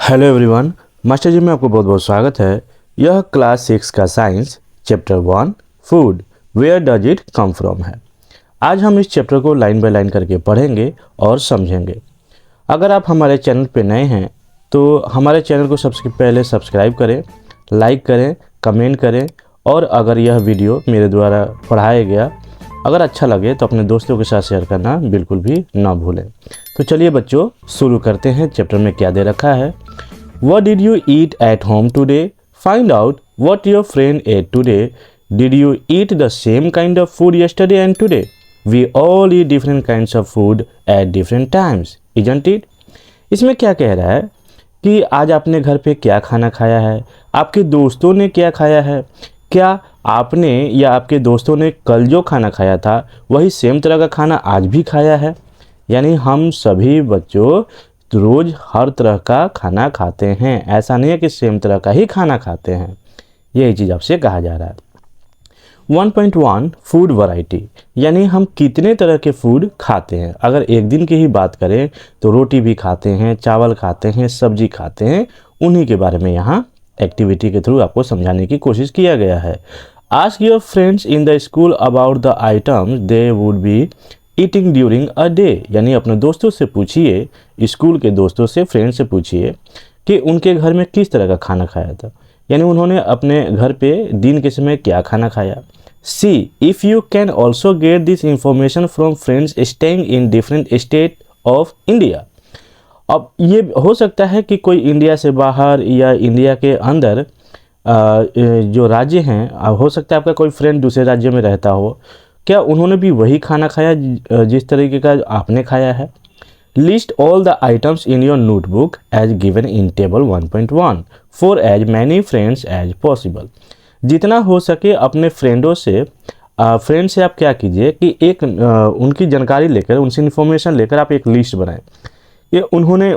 Hello everyone, master जी में आपको बहुत बहुत स्वागत है। यह क्लास 6 का science chapter 1 food where does it come from है। आज हम इस चैप्टर को लाइन बाय लाइन करके पढ़ेंगे और समझेंगे। अगर आप हमारे चैनल पे नए हैं तो हमारे चैनल को सबसे पहले सब्सक्राइब करें, लाइक करें, कमेंट करें और अगर यह वीडियो मेरे द्वारा पढ़ाया गया अगर अच्छा लगे तो अपने दोस्तों के साथ शेयर करना बिल्कुल भी ना भूलें। तो चलिए बच्चों शुरू करते हैं। चैप्टर में क्या दे रखा है। What did you eat at home today? Find out what your friend ate today. Did you eat the same kind of food yesterday and today? We all eat different kinds of food at different times, isn't it? इसमें क्या कह रहा है कि आज आपने घर पे क्या खाना खाया है, आपके दोस्तों ने क्या खाया है, क्या आपने या आपके दोस्तों ने कल जो खाना खाया था वही सेम तरह का खाना आज भी खाया है। यानी हम सभी बच्चों रोज़ हर तरह का खाना खाते हैं, ऐसा नहीं है कि सेम तरह का ही खाना खाते हैं। यही चीज़ आपसे कहा जा रहा है। 1.1 फूड वैरायटी, यानी हम कितने तरह के फूड खाते हैं। अगर एक दिन की ही बात करें तो रोटी भी खाते हैं, चावल खाते हैं, सब्जी खाते हैं। उन्हीं के बारे में यहाँ एक्टिविटी के थ्रू आपको समझाने की कोशिश किया गया है। Ask your friends in the school about the items they would be eating during a day, यानी अपने दोस्तों से पूछिए, स्कूल के दोस्तों से, फ्रेंड से पूछिए कि उनके घर में किस तरह का खाना खाया था, यानी उन्होंने अपने घर पे दिन के समय क्या खाना खाया। सी if you can also get this information from friends staying in different state of India. अब ये हो सकता है कि कोई इंडिया से बाहर या इंडिया के अंदर जो राज्य हैं, हो सकता है आपका कोई फ्रेंड दूसरे राज्य में रहता हो, क्या उन्होंने भी वही खाना खाया जिस तरीके का आपने खाया है। List all the items in your notebook as given in table 1.1 for as many friends as possible. जितना हो सके अपने फ्रेंडों से फ्रेंड से आप क्या कीजिए कि एक उनकी जानकारी लेकर, उनसे इन्फॉर्मेशन लेकर आप एक लिस्ट बनाएं। ये उन्होंने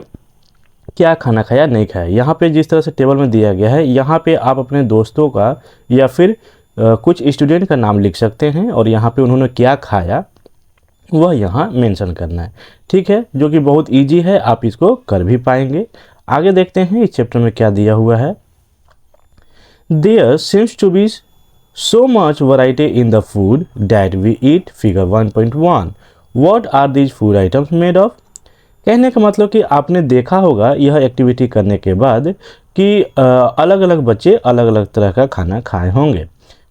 क्या खाना खाया, नहीं खाया। यहाँ पे जिस तरह से टेबल में दिया गया है, यहाँ पे आप अपने दोस्तों का या फिर कुछ स्टूडेंट का नाम लिख सकते हैं और यहाँ पे उन्होंने क्या खाया वह यहाँ मेंशन करना है। ठीक है, जो कि बहुत इजी है, आप इसको कर भी पाएंगे। आगे देखते हैं इस चैप्टर में क्या दिया हुआ है। There seems to be so much variety in the food that we eat. Figure 1.1 what are these food items made of. कहने का मतलब कि आपने देखा होगा यह एक्टिविटी करने के बाद कि अलग अलग बच्चे अलग अलग तरह का खाना खाए होंगे।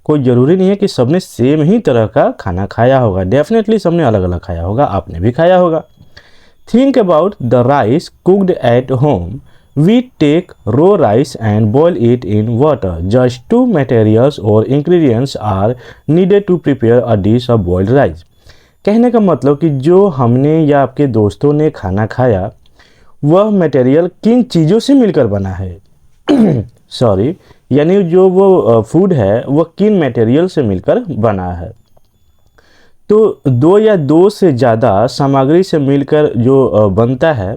कोई ज़रूरी नहीं है कि सबने सेम ही तरह का खाना खाया होगा, डेफिनेटली सबने अलग अलग खाया होगा, आपने भी खाया होगा। Think about the rice cooked at home. We take raw rice and boil it in water. Just 2 materials or ingredients are needed to prepare a dish of boiled rice. कहने का मतलब कि जो हमने या आपके दोस्तों ने खाना खाया वह मटेरियल किन चीज़ों से मिलकर बना है सॉरी, यानी जो वो फूड है वह किन मटेरियल से मिलकर बना है। तो 2 या 2 से ज़्यादा सामग्री से मिलकर जो बनता है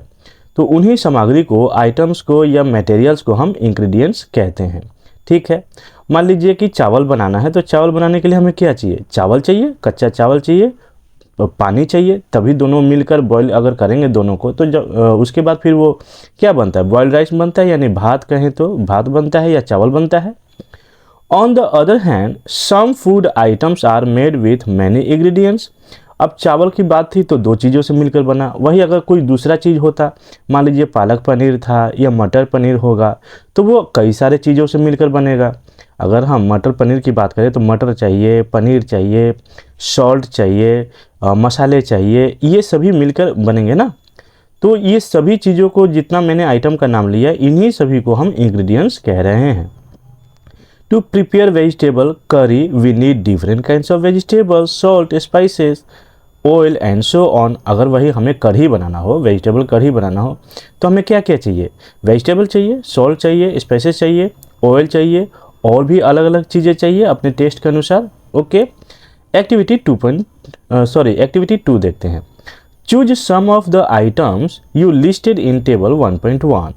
तो उन्हीं सामग्री को, आइटम्स को या मटेरियल्स को हम इंग्रेडिएंट्स कहते हैं। ठीक है, मान लीजिए कि चावल बनाना है तो चावल बनाने के लिए हमें क्या चाहिए, चावल चाहिए, कच्चा चावल चाहिए, पानी चाहिए, तभी दोनों मिलकर बॉईल अगर करेंगे दोनों को तो उसके बाद फिर वो क्या बनता है, बॉइल्ड राइस बनता है, यानी भात कहें तो भात बनता है या चावल बनता है। On the other hand some food items are made with many ingredients. अब चावल की बात थी तो 2 चीज़ों से मिलकर बना, वही अगर कोई दूसरा चीज़ होता, मान लीजिए पालक पनीर था या मटर पनीर होगा, तो वो कई सारे चीज़ों से मिलकर बनेगा। अगर हम मटर पनीर की बात करें तो मटर चाहिए, पनीर चाहिए, सॉल्ट चाहिए, मसाले चाहिए, ये सभी मिलकर बनेंगे ना। तो ये सभी चीज़ों को, जितना मैंने आइटम का नाम लिया, इन्हीं सभी को हम इंग्रेडिएंट्स कह रहे हैं। To prepare vegetable curry we need different kinds of vegetables, salt, spices, oil and so on. अगर वही हमें कढ़ी बनाना हो, वेजिटेबल कढ़ी बनाना हो, तो हमें क्या क्या चाहिए, वेजिटेबल चाहिए, सॉल्ट चाहिए, स्पाइसेस चाहिए, ऑयल चाहिए और भी अलग अलग चीज़ें चाहिए अपने टेस्ट के अनुसार। ओके, एक्टिविटी 2 देखते हैं। Choose some of the items you listed in table 1.1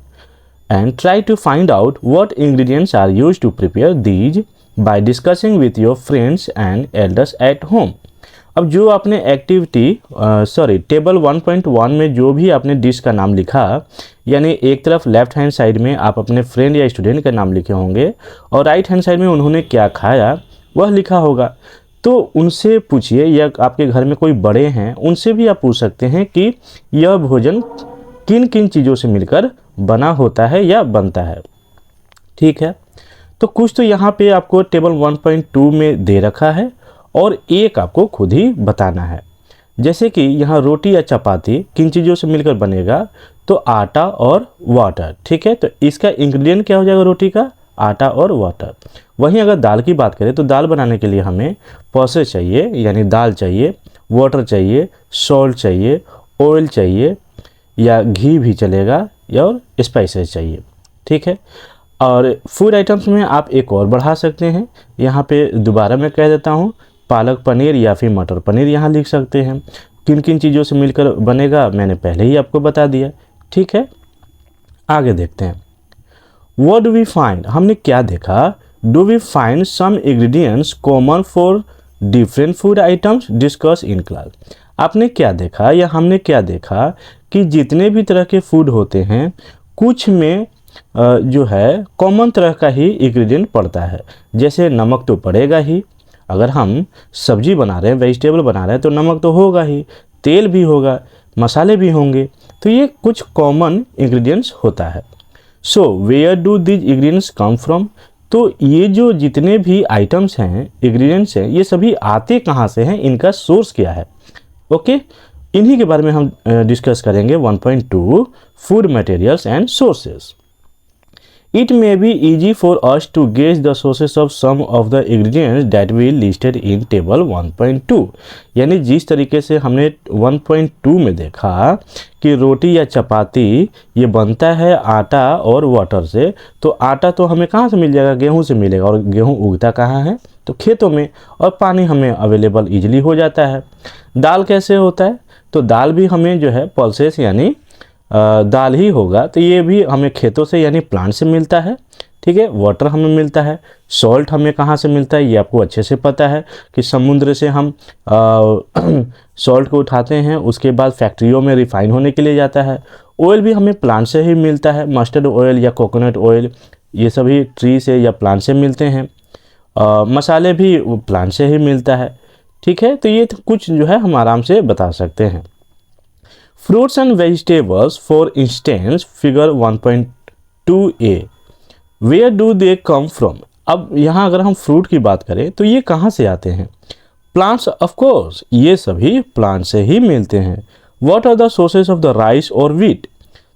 and try to find out what ingredients are used to prepare these by discussing with your friends and elders at home। अब जो आपने table 1.1 में जो भी आपने dish का नाम लिखा, यानी एक तरफ लेफ्ट हैंड साइड में आप अपने फ्रेंड या स्टूडेंट का नाम लिखे होंगे और राइट हैंड साइड में उन्होंने क्या खाया वह लिखा होगा। तो उनसे पूछिए, या आपके घर में कोई बड़े हैं उनसे भी आप पूछ सकते हैं कि यह भोजन किन किन चीज़ों से मिलकर बना होता है या बनता है। ठीक है, तो कुछ तो यहाँ पे आपको टेबल 1.2 में दे रखा है और एक आपको खुद ही बताना है। जैसे कि यहाँ रोटी या चपाती किन चीज़ों से मिलकर बनेगा, तो आटा और वाटर। ठीक है, तो इसका इंग्रेडिएंट क्या हो जाएगा रोटी का, आटा और वाटर। वहीं अगर दाल की बात करें तो दाल बनाने के लिए हमें पल्सेस चाहिए, यानी दाल चाहिए, वाटर चाहिए, सॉल्ट चाहिए, ऑयल चाहिए या घी भी चलेगा, या और स्पाइसेस चाहिए। ठीक है, और फूड आइटम्स में आप एक और बढ़ा सकते हैं। यहाँ पे दोबारा मैं कह देता हूँ, पालक पनीर या फिर मटर पनीर यहाँ लिख सकते हैं। किन किन चीज़ों से मिलकर बनेगा मैंने पहले ही आपको बता दिया। ठीक है, आगे देखते हैं। What do we find? हमने क्या देखा? Do we find some ingredients common for different food items discussed in class? आपने क्या देखा या हमने क्या देखा कि जितने भी तरह के फूड होते हैं कुछ में जो है कॉमन तरह का ही इंग्रेडिएंट पड़ता है। जैसे नमक तो पड़ेगा ही, अगर हम सब्जी बना रहे हैं, वेजिटेबल बना रहे हैं तो नमक तो होगा ही, तेल भी होगा, मसाले भी होंगे। तो ये कुछ कॉमन इंग्रेडिएंट्स होता है। So where do these ingredients come from? तो ये जो जितने भी आइटम्स हैं, इंग्रेडिएंट्स हैं, ये सभी आते कहाँ से हैं, इनका सोर्स क्या है। ओके, इन्हीं के बारे में हम डिस्कस करेंगे 1.2 food materials and sources. It may be easy for us to gauge the sources of some of the ingredients that we listed in table 1.2। यानी जिस तरीके से हमने 1.2 में देखा कि रोटी या चपाती ये बनता है आटा और वाटर से, तो आटा तो हमें कहाँ से मिल जाएगा, गेहूं से मिलेगा, और गेहूं उगता कहाँ है, तो खेतों में, और पानी हमें अवेलेबल इजीली हो जाता है। दाल कैसे होता है, तो दाल भी हमें जो है पल्सेस यानी दाल ही होगा, तो ये भी हमें खेतों से यानी प्लांट से मिलता है। ठीक है, वाटर हमें मिलता है, सॉल्ट हमें कहाँ से मिलता है ये आपको अच्छे से पता है कि समुद्र से हम सॉल्ट को उठाते हैं, उसके बाद फैक्ट्रियों में रिफाइन होने के लिए जाता है। ऑयल भी हमें प्लांट से ही मिलता है, मस्टर्ड ऑयल या कोकोनट ऑयल, ये सभी ट्री से या प्लांट से मिलते हैं। मसाले भी प्लांट से ही मिलता है। ठीक है, तो ये कुछ जो है हम आराम से बता सकते हैं। Fruits and vegetables, for instance, figure 1.2a, where do they come from? अब यहाँ अगर हम फ्रूट की बात करें तो ये कहाँ से आते हैं, प्लांट्स ऑफ कोर्स, ये सभी प्लांट से ही मिलते हैं। What are the sources of the rice or wheat?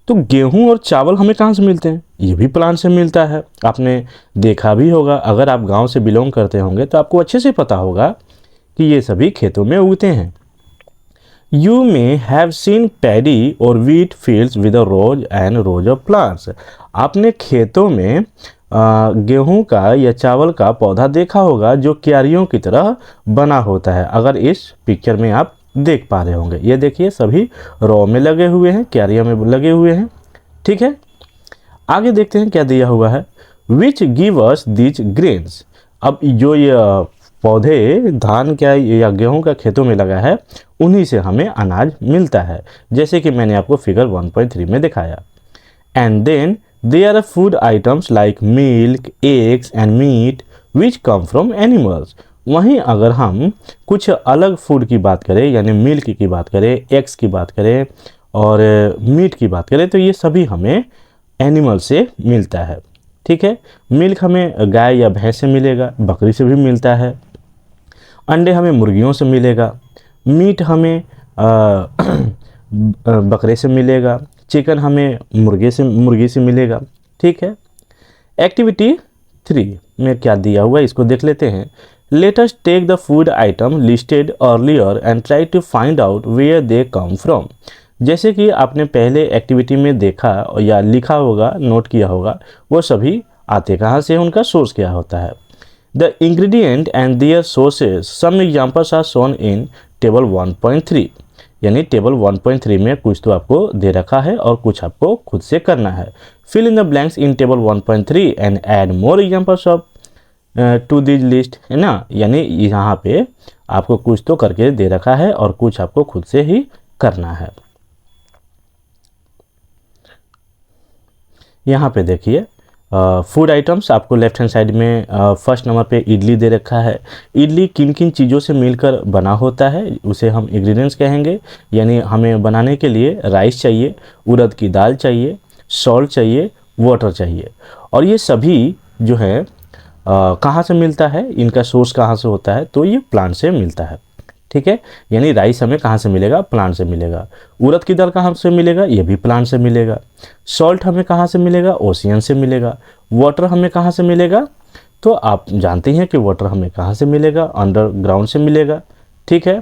तो गेहूं और चावल हमें कहाँ से मिलते हैं, ये भी प्लांट से मिलता है। आपने देखा भी होगा, अगर आप गांव से बिलोंग करते होंगे तो आपको अच्छे से पता होगा कि ये सभी खेतों में उगते हैं। You may have seen paddy or wheat fields with a rows and rows of plants। आपने खेतों में गेहूं का या चावल का पौधा देखा होगा जो क्यारियों की तरह बना होता है। अगर इस पिक्चर में आप देख पा रहे होंगे, ये देखिए सभी रो में लगे हुए हैं, क्यारियों में लगे हुए हैं। ठीक है, आगे देखते हैं क्या दिया हुआ है। Which give us these grains? अब जो ये पौधे धान क्या या गेहूं का खेतों में लगा है, उन्हीं से हमें अनाज मिलता है, जैसे कि मैंने आपको फिगर 1.3 में दिखाया। And then there are food items like milk, eggs and meat which come from animals. वहीं अगर हम कुछ अलग फूड की बात करें, यानी मिल्क की बात करें, एग्स की बात करें और मीट की बात करें, तो ये सभी हमें एनिमल से मिलता है। ठीक है, मिल्क हमें गाय या भैंस से मिलेगा, बकरी से भी मिलता है। अंडे हमें मुर्गियों से मिलेगा, मीट हमें बकरे से मिलेगा, चिकन हमें मुर्गी से मिलेगा। ठीक है, एक्टिविटी 3 में क्या दिया हुआ है इसको देख लेते हैं। Let us take the food item listed earlier and try to find out where they come from. जैसे कि आपने पहले एक्टिविटी में देखा या लिखा होगा, नोट किया होगा, वो सभी आते कहाँ से, उनका सोर्स क्या होता है। The ingredient and their sources, some examples are shown in table 1.3। यानी टेबल 1.3 में कुछ तो आपको दे रखा है और कुछ आपको खुद से करना है। Fill in the blanks in table 1.3 and add more examples of to this list, है ना। यानी यहाँ पे आपको कुछ तो करके दे रखा है और कुछ आपको खुद से ही करना है। यहाँ पे देखिए फूड आइटम्स आपको लेफ्ट हैंड साइड में फर्स्ट नंबर पे इडली दे रखा है। इडली किन किन चीज़ों से मिलकर बना होता है उसे हम इंग्रेडिएंट्स कहेंगे। यानी हमें बनाने के लिए राइस चाहिए, उड़द की दाल चाहिए, सॉल्ट चाहिए, वाटर चाहिए। और ये सभी जो है कहाँ से मिलता है, इनका सोर्स कहाँ से होता है, तो ये प्लांट से मिलता है। ठीक है, यानी राइस हमें कहाँ से मिलेगा, प्लांट से मिलेगा। उड़द की दाल कहाँ से मिलेगा, ये भी प्लांट से मिलेगा। सॉल्ट हमें कहाँ से मिलेगा, ओशियन से मिलेगा। वाटर हमें कहाँ से मिलेगा, तो आप जानते हैं कि वाटर हमें कहाँ से मिलेगा, अंडरग्राउंड से मिलेगा। ठीक है,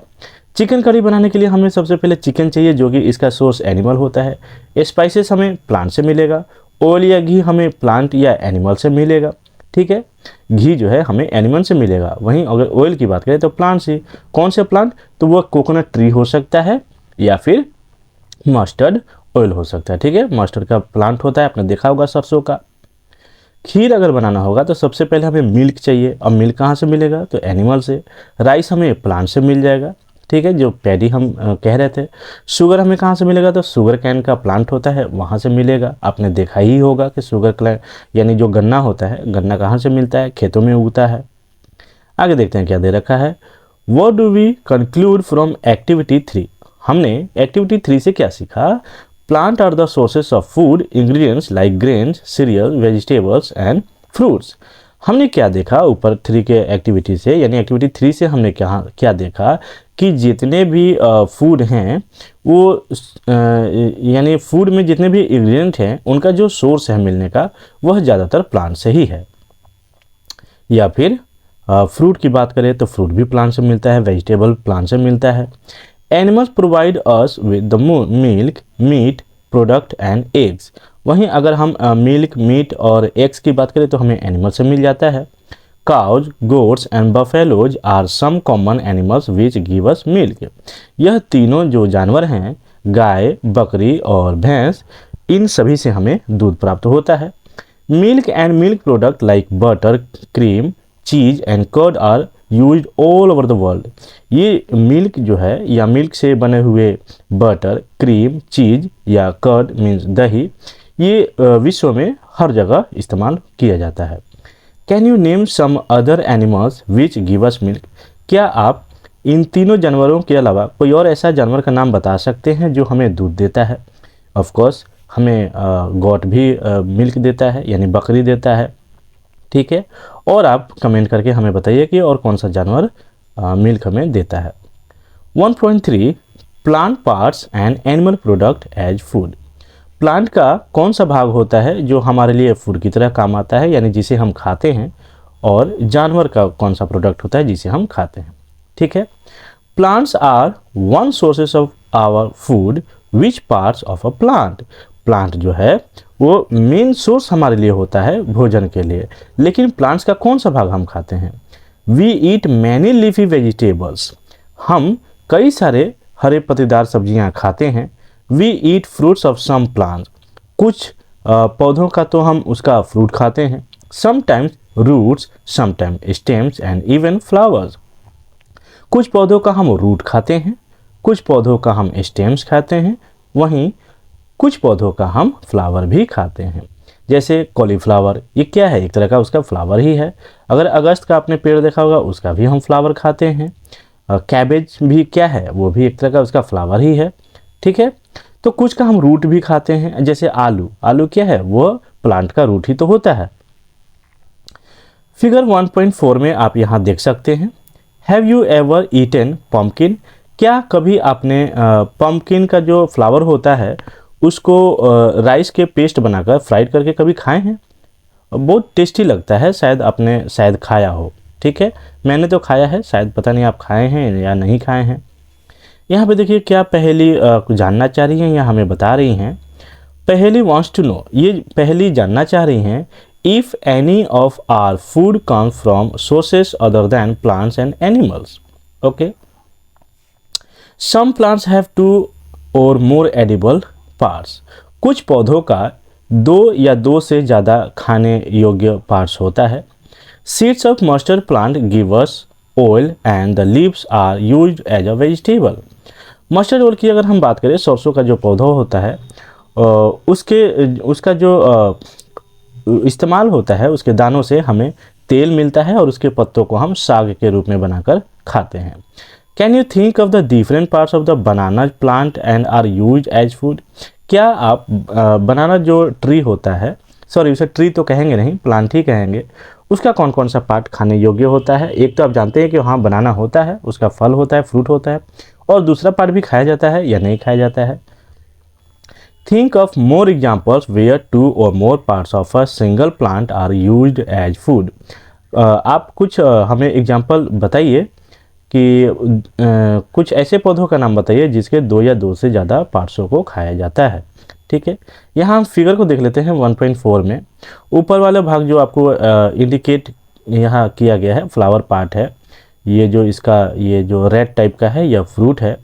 चिकन करी बनाने के लिए हमें सबसे पहले चिकन चाहिए जो कि इसका सोर्स एनिमल होता है। स्पाइसेस हमें प्लांट से मिलेगा। ऑयल या घी हमें प्लांट या एनिमल से मिलेगा। ठीक है, घी जो है हमें एनिमल से मिलेगा। वहीं अगर ऑयल की बात करें तो प्लांट से। कौन से प्लांट, तो वह कोकोनट ट्री हो सकता है या फिर मस्टर्ड ऑयल हो सकता है। ठीक है, मस्टर्ड का प्लांट होता है, आपने देखा होगा सरसों का। खीर अगर बनाना होगा तो सबसे पहले हमें मिल्क चाहिए। अब मिल्क कहाँ से मिलेगा, तो एनिमल से। राइस हमें प्लांट से मिल जाएगा। ठीक है, जो पैडी हम कह रहे थे। शुगर हमें कहाँ से मिलेगा, तो शुगर कैन का प्लांट होता है, वहाँ से मिलेगा। आपने देखा ही होगा कि शुगर कैन यानी जो गन्ना होता है, गन्ना कहाँ से मिलता है, खेतों में उगता है। आगे देखते हैं क्या दे रखा है। What do we conclude from activity 3। हमने एक्टिविटी 3 से क्या सीखा। Plant are the sources of food ingredients like grains, cereal, vegetables and fruits. हमने क्या देखा ऊपर 3 के एक्टिविटी से, यानी एक्टिविटी 3 से हमने क्या देखा कि जितने भी फूड हैं वो यानी फूड में जितने भी इंग्रेडिएंट हैं उनका जो सोर्स है मिलने का वह ज़्यादातर प्लांट से ही है। या फिर फ्रूट की बात करें तो फ्रूट भी प्लांट से मिलता है, वेजिटेबल प्लांट से मिलता है। Animals provide us with the milk, meat product and eggs. वहीं अगर हम मिल्क, मीट और एग्स की बात करें तो हमें एनिमल से मिल जाता है। Cows, goats and buffaloes are some common animals which give us milk. यह तीनों जो जानवर हैं, गाय, बकरी और भैंस, इन सभी से हमें दूध प्राप्त होता है। Milk and milk product like butter, cream, cheese and curd are used all over the world. ये मिल्क जो है या मिल्क से बने हुए बटर, क्रीम, चीज या कर्ड मीन्स दही, ये विश्व में हर जगह इस्तेमाल किया जाता है। Can you name some other animals which give us milk. क्या आप इन तीनों जानवरों के अलावा कोई और ऐसा जानवर का नाम बता सकते हैं जो हमें दूध देता है। ऑफ कोर्स हमें गॉट भी मिल्क देता है, यानी बकरी देता है। ठीक है, और आप कमेंट करके हमें बताइए कि और कौन सा जानवर मिल्क हमें देता है। 1.3 plant parts and animal product as food. Plant का कौन सा भाग होता है जो हमारे लिए फूड की तरह काम आता है, यानी जिसे हम खाते हैं, और जानवर का कौन सा प्रोडक्ट होता है जिसे हम खाते हैं। ठीक है, plants are one sources of our food, which parts of a plant. Plant जो है वो मेन सोर्स हमारे लिए होता है भोजन के लिए, लेकिन प्लांट्स का कौन सा भाग हम खाते हैं। We eat many leafy vegetables. हम कई सारे हरे पत्तेदार सब्जियां खाते हैं। We eat fruits of some plants. कुछ पौधों का तो हम उसका फ्रूट खाते हैं। Sometimes roots, sometimes stems and even flowers. कुछ पौधों का हम रूट खाते हैं, कुछ पौधों का हम स्टेम्स खाते हैं, वहीं कुछ पौधों का हम फ्लावर भी खाते हैं। जैसे कॉलीफ्लावर, ये क्या है, एक तरह का उसका फ्लावर ही है। अगर अगस्त का आपने पेड़ देखा होगा, उसका भी हम फ्लावर खाते हैं। कैबेज भी क्या है, वो भी एक तरह का उसका फ्लावर ही है। ठीक है, तो कुछ का हम रूट भी खाते हैं। जैसे आलू, आलू क्या है, वो प्लांट का रूट ही तो होता है। फिगर 1.4 में आप यहाँ देख सकते हैं। Have you ever eaten pumpkin. क्या कभी आपने पम्पकिन का जो फ्लावर होता है उसको राइस के पेस्ट बनाकर फ्राइड करके कभी खाए हैं। बहुत टेस्टी लगता है, शायद खाया हो। ठीक है, मैंने तो खाया है, शायद पता नहीं आप खाए हैं या नहीं खाए हैं। यहाँ पे देखिए क्या पहेली जानना चाह रही हैं या हमें बता रही हैं। पहेली वॉन्ट्स टू नो, ये पहेली जानना चाह रही हैं if any of our food come from sources other than plants and animals. Okay, some plants have 2 or more edible parts. कुछ पौधों का 2 या 2 से ज़्यादा खाने योग्य पार्ट्स होता है। Seeds of mustard plant give us oil and the leaves are used as a vegetable. Mustard oil की अगर हम बात करें, सरसों का जो पौधा होता है उसका जो इस्तेमाल होता है, उसके दानों से हमें तेल मिलता है और उसके पत्तों को हम साग के रूप में बनाकर खाते हैं। Can you think of the different parts of the banana plant and are used as food? क्या आप बनाना जो ट्री होता है, सॉरी उसे ट्री तो कहेंगे नहीं, प्लांट ही कहेंगे, उसका कौन कौन सा पार्ट खाने योग्य होता है? एक तो आप जानते हैं कि हाँ बनाना होता है, उसका फल होता है, फ्रूट होता है, और दूसरा पार्ट भी खाया जाता है या नहीं खाया जाता है? Think of more examples where 2 or more parts of a single plant are used as food. आप कुछ हमें एग्जाम्पल बताइए कि कुछ ऐसे पौधों का नाम बताइए जिसके 2 या 2 से ज़्यादा पार्ट्सों को खाया जाता है। ठीक है, यहाँ हम फिगर को देख लेते हैं 1.4 में। ऊपर वाला भाग जो आपको इंडिकेट यहाँ किया गया है, फ्लावर पार्ट है, ये जो इसका ये जो रेड टाइप का है यह फ्रूट है,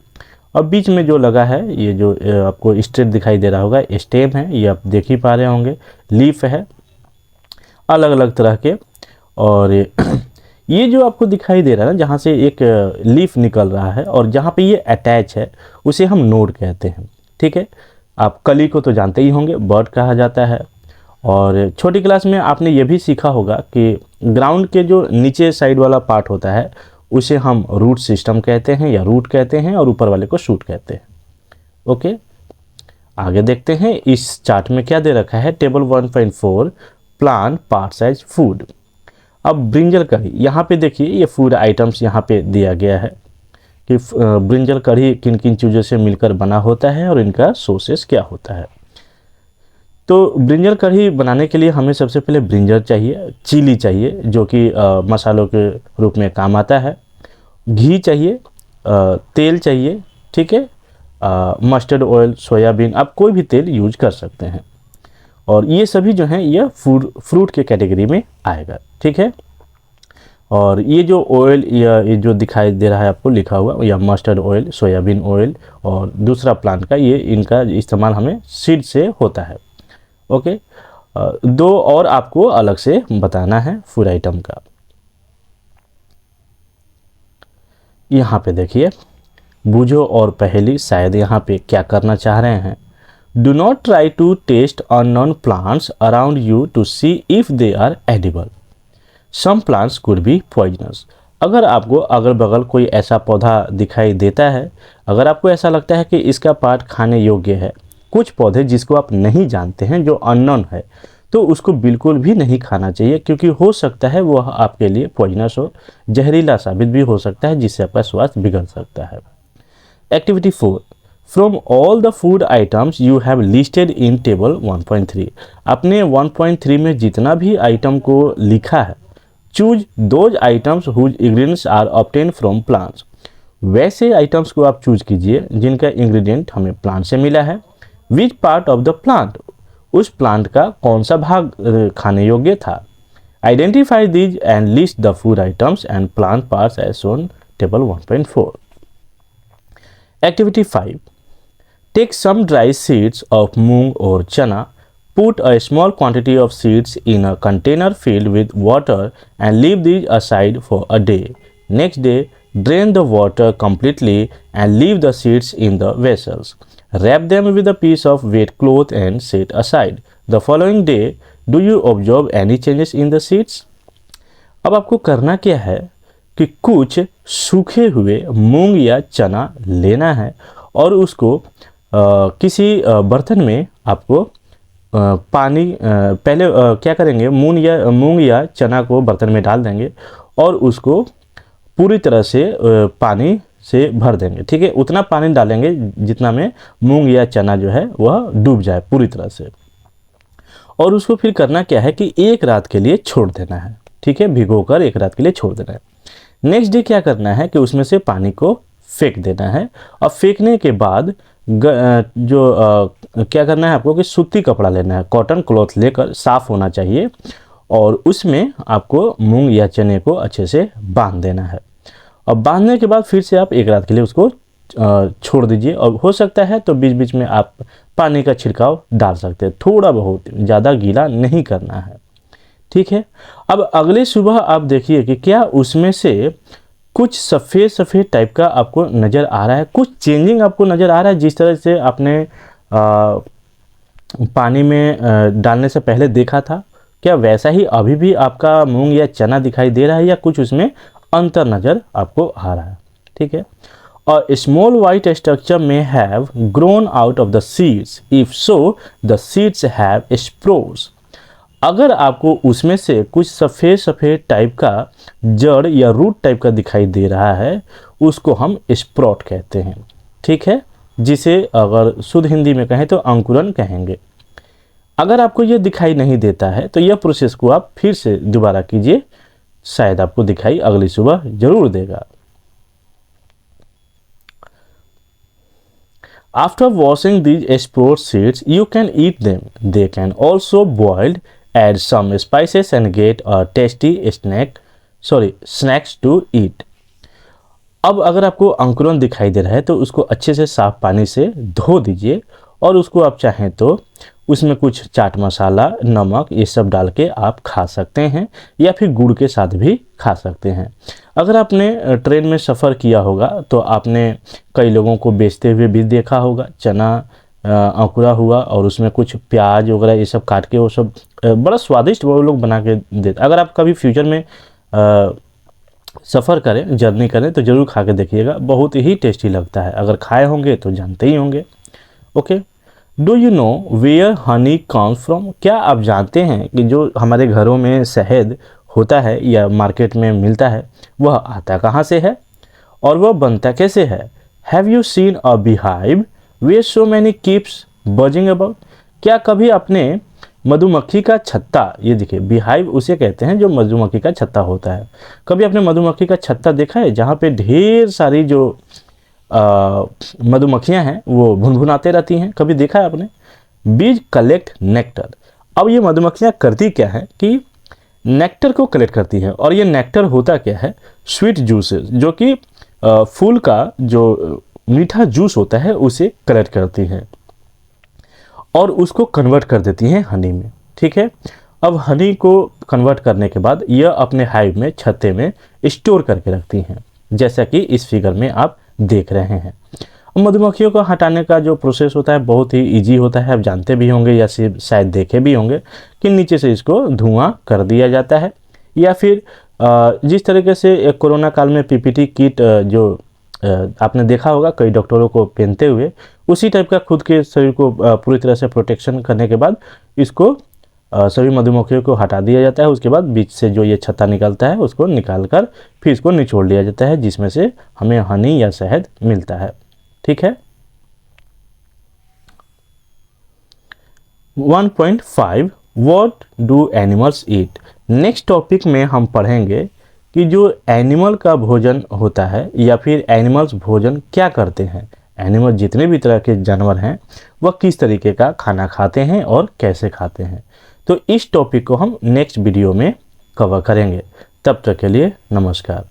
और बीच में जो लगा है ये जो आपको स्ट्रेट दिखाई दे रहा होगा स्टेम है, ये आप देख ही पा रहे होंगे, लीफ है अलग अलग तरह के। और ये जो आपको दिखाई दे रहा है ना, जहाँ से एक लीफ निकल रहा है और जहाँ पे ये अटैच है, उसे हम नोड कहते हैं। ठीक है, आप कली को तो जानते ही होंगे, बर्ड कहा जाता है। और छोटी क्लास में आपने ये भी सीखा होगा कि ग्राउंड के जो नीचे साइड वाला पार्ट होता है उसे हम रूट सिस्टम कहते हैं या रूट कहते हैं, और ऊपर वाले को शूट कहते हैं। ओके, आगे देखते हैं इस चार्ट में क्या दे रखा है। Table 1.4 plant parts as food. अब ब्रिंजल कढ़ी, यहाँ पे देखिए ये फूड आइटम्स यहाँ पे दिया गया है कि ब्रिंजल कढ़ी किन किन चीज़ों से मिलकर बना होता है और इनका सोर्सेस क्या होता है। तो ब्रिंजल कढ़ी बनाने के लिए हमें सबसे पहले ब्रिंजल चाहिए, चिली चाहिए जो कि मसालों के रूप में काम आता है, घी चाहिए, तेल चाहिए, ठीक है, मस्टर्ड ऑयल, सोयाबीन, आप कोई भी तेल यूज कर सकते हैं। और ये सभी जो हैं ये फ्रूट के कैटेगरी में आएगा। ठीक है, और ये जो ऑयल या ये जो दिखाई दे रहा है आपको लिखा हुआ, या मस्टर्ड ऑयल, सोयाबीन ऑयल, और दूसरा प्लांट का, ये इनका इस्तेमाल हमें सीड से होता है। ओके, 2 और आपको अलग से बताना है फूड आइटम का। यहाँ पे देखिए बूझो और पहेली, शायद यहाँ पे क्या करना चाह रहे हैं। Do not try to taste unknown plants around you to see if they are edible, some plants could be poisonous. अगर आपको अगल बगल कोई ऐसा पौधा दिखाई देता है, अगर आपको ऐसा लगता है कि इसका पार्ट खाने योग्य है, कुछ पौधे जिसको आप नहीं जानते हैं जो अननोन है, तो उसको बिल्कुल भी नहीं खाना चाहिए, क्योंकि हो सकता है वह आपके लिए पॉइजनस हो, जहरीला साबित भी हो सकता है, जिससे आपका स्वास्थ्य बिगड़ सकता है। Activity 4, from all the food items you have listed in table 1.3। आपने 1.3 में जितना भी आइटम को लिखा है, choose those items whose ingredients are obtain from plants. वैसे आइटम्स को आप चूज कीजिए जिनका इंग्रेडिएंट हमें प्लांट से मिला है। Which part of the plant, उस प्लांट का कौन सा भाग खाने योग्य था। Identify these and list the food items and plant parts as shown table 1.4। Activity 5. Take some dry seeds of moong or chana. Put a small quantity of seeds in a container filled with water and leave these aside for a day. Next day, drain the water completely and leave the seeds in the vessels. Wrap them with a piece of wet cloth and set aside. The following day, do you observe any changes in the seeds? अब आपको करना क्या है कि कुछ सूखे हुए मूंग या चना लेना है और उसको किसी बर्तन में आपको पानी पहले क्या करेंगे, मूंग या चना को बर्तन में डाल देंगे और उसको पूरी तरह से पानी से भर देंगे। ठीक है, उतना पानी डालेंगे जितना में मूंग या चना जो है वह डूब जाए पूरी तरह से। और उसको फिर करना क्या है कि 1 रात के लिए छोड़ देना है। ठीक है, भिगोकर 1 रात के लिए छोड़ देना है। नेक्स्ट डे क्या करना है कि उसमें से पानी को फेंक देना है, और फेंकने के बाद क्या करना है आपको कि सूती कपड़ा लेना है, कॉटन क्लॉथ लेकर, साफ़ होना चाहिए, और उसमें आपको मूंग या चने को अच्छे से बांध देना है। और बांधने के बाद फिर से आप 1 रात के लिए उसको छोड़ दीजिए, और हो सकता है तो बीच बीच में आप पानी का छिड़काव डाल सकते हैं, थोड़ा बहुत, ज़्यादा गीला नहीं करना है। ठीक है, अब अगले सुबह आप देखिए कि क्या उसमें से कुछ सफ़ेद सफ़ेद टाइप का आपको नज़र आ रहा है, कुछ चेंजिंग आपको नज़र आ रहा है। जिस तरह से आपने पानी में डालने से पहले देखा था, क्या वैसा ही अभी भी आपका मूंग या चना दिखाई दे रहा है या कुछ उसमें अंतर नज़र आपको आ रहा है? ठीक है। और स्मॉल वाइट स्ट्रक्चर में have grown out of the seeds, if so the seeds have sprouts. अगर आपको उसमें से कुछ सफ़ेद सफ़ेद टाइप का जड़ या रूट टाइप का दिखाई दे रहा है, उसको हम स्प्रोट कहते हैं। ठीक है, जिसे अगर शुद्ध हिंदी में कहें तो अंकुरन कहेंगे। अगर आपको ये दिखाई नहीं देता है तो यह प्रोसेस को आप फिर से दोबारा कीजिए, शायद आपको दिखाई अगली सुबह जरूर देगा। After washing these sprouted seeds, you can eat them. They can also boiled, add some spices and get a tasty snacks to eat. अब अगर आपको अंकुरन दिखाई दे रहा है तो उसको अच्छे से साफ पानी से धो दीजिए और उसको आप चाहें तो उसमें कुछ चाट मसाला, नमक ये सब डाल के आप खा सकते हैं या फिर गुड़ के साथ भी खा सकते हैं। अगर आपने ट्रेन में सफ़र किया होगा तो आपने कई लोगों को बेचते हुए भी देखा होगा। चना अंकुरा हुआ और उसमें कुछ प्याज वगैरह ये सब काट के वो सब बड़ा स्वादिष्ट वो लोग बना के देते। अगर आप कभी फ्यूचर में सफ़र करें, जर्नी करें तो ज़रूर खा के देखिएगा, बहुत ही टेस्टी लगता है। अगर खाए होंगे तो जानते ही होंगे। Okay, do you know where honey comes from? क्या आप जानते हैं कि जो हमारे घरों में शहद होता है या मार्केट में मिलता है वह आता कहाँ से है और वह बनता कैसे है? Have you seen a beehive where so many keeps buzzing about? क्या कभी आपने मधुमक्खी का छत्ता, ये देखिए बीहाइव उसे कहते हैं जो मधुमक्खी का छत्ता होता है, कभी आपने मधुमक्खी का छत्ता देखा है जहाँ पे ढेर सारी जो मधुमक्खियाँ हैं वो भुनभुनाते रहती हैं? कभी देखा है आपने? बीज कलेक्ट नेक्टर। अब ये मधुमक्खियाँ करती क्या है कि नेक्टर को कलेक्ट करती हैं और ये नेक्टर होता क्या है? स्वीट जूसेस, जो कि फूल का जो मीठा जूस होता है उसे कलेक्ट करती हैं और उसको कन्वर्ट कर देती हैं हनी में। ठीक है, अब हनी को कन्वर्ट करने के बाद यह अपने हाइव में, छत्ते में स्टोर करके रखती हैं, जैसा कि इस फिगर में आप देख रहे हैं। मधुमक्खियों को हटाने का जो प्रोसेस होता है बहुत ही इजी होता है, आप जानते भी होंगे या शायद देखे भी होंगे कि नीचे से इसको धुआं कर दिया जाता है या फिर जिस तरीके से कोरोना काल में पीपीटी किट जो आपने देखा होगा कई डॉक्टरों को पहनते हुए, उसी टाइप का खुद के शरीर को पूरी तरह से प्रोटेक्शन करने के बाद इसको सभी मधुमक्खियों को हटा दिया जाता है। उसके बाद बीच से जो ये छत्ता निकलता है उसको निकाल कर फिर इसको निचोड़ लिया जाता है, जिसमें से हमें हनी या शहद मिलता है। ठीक है। 1.5 what do animals eat? Next topic में हम पढ़ेंगे कि जो एनिमल का भोजन होता है या फिर एनिमल्स भोजन क्या करते हैं। एनिमल जितने भी तरह के जानवर हैं वह किस तरीके का खाना खाते हैं और कैसे खाते हैं। तो इस टॉपिक को हम नेक्स्ट वीडियो में कवर करेंगे। तब तक के लिए नमस्कार।